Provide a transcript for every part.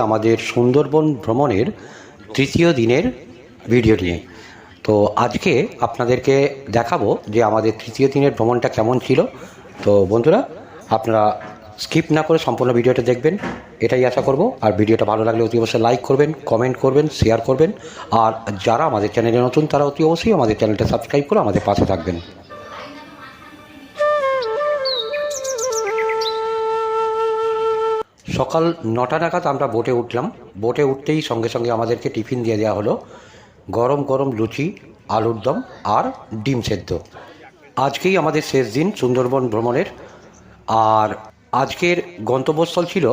আমাদের সুন্দরবন ভ্রমণের তৃতীয় দিনের ভিডিও নিয়ে। তো আজকে আপনাদেরকে দেখাবো যে আমাদের তৃতীয় দিনের ভ্রমণটা কেমন ছিল। তো বন্ধুরা, আপনারা স্কিপ না করে সম্পূর্ণ ভিডিওটা দেখবেন, এটাই আশা করব। আর ভিডিওটা ভালো লাগলে অতি অবশ্যই লাইক করবেন, কমেন্ট করবেন, শেয়ার করবেন। আর যারা আমাদের চ্যানেলে নতুন তারা অতি অবশ্যই আমাদের চ্যানেলটা সাবস্ক্রাইব করে আমাদের পাশে থাকবেন। সকাল 9টা নাগাদ আমরা বোটে উঠলাম। বোটে উঠতেই সঙ্গে সঙ্গে আমাদেরকে টিফিন দিয়ে দেওয়া হলো গরম গরম লুচি, আলুর দম আর ডিম সেদ্ধ। আজকেই আমাদের শেষ দিন সুন্দরবন ভ্রমণের। আর আজকের গন্তব্যস্থল ছিল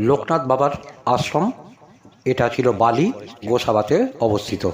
লোকনাথ বাবার আশ্রম। এটা ছিল বালি গোসাবাতে অবস্থিত।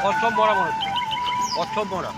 কচ্ছপ মরা মনে হচ্ছে, কচ্ছপ মরা।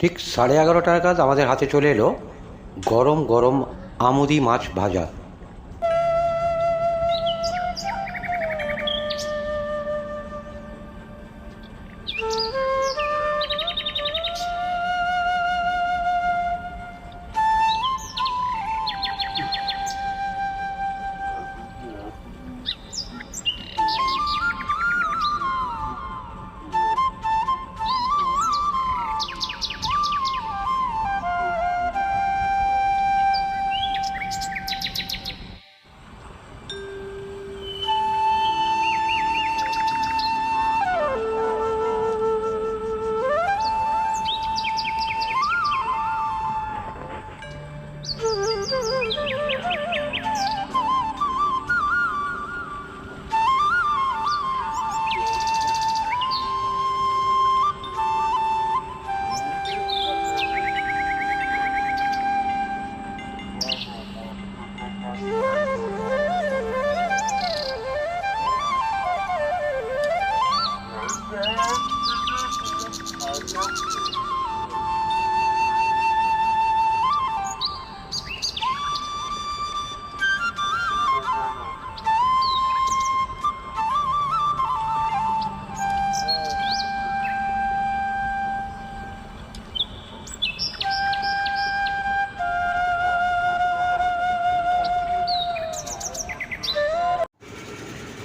ঠিক 11:30 নাগাদ আমাদের হাতে চলে এলো গরম গরম আমুদি মাছ ভাজা।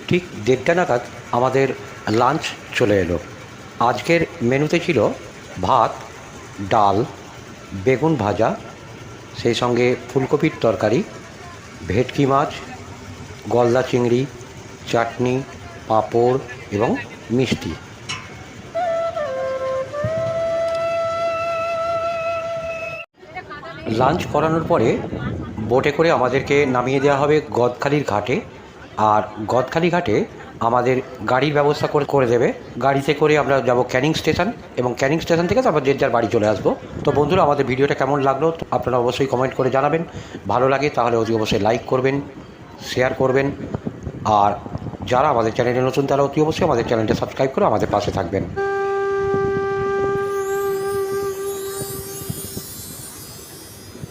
ঠিক 1:30 নাগাদ আমাদের লাঞ্চ চলে এলো। আজকের মেনুতে ছিল ভাত, ডাল, বেগুন ভাজা, সেই সঙ্গে ফুলকপির তরকারি, ভেটকি মাছ, গলদা চিংড়ি, চাটনি, পাঁপড় এবং মিষ্টি। লাঞ্চ করানোর পরে বোটে করে আমাদেরকে নামিয়ে দেওয়া হবে গদখালির ঘাটে। আর গদখালি ঘাটে আমাদের গাড়ির ব্যবস্থা করে দেবে। গাড়িতে করে আমরা যাব ক্যানিং স্টেশন, এবং ক্যানিং স্টেশন থেকে তারপর যে যার বাড়ি চলে আসবো। তো বন্ধুরা, আমাদের ভিডিওটা কেমন লাগলো আপনারা অবশ্যই কমেন্ট করে জানাবেন। ভালো লাগে তাহলে অতি অবশ্যই লাইক করবেন, শেয়ার করবেন। আর যারা আমাদের চ্যানেলে নতুন তারা অতি অবশ্যই আমাদের চ্যানেলটা সাবস্ক্রাইব করে আমাদের পাশে থাকবেন।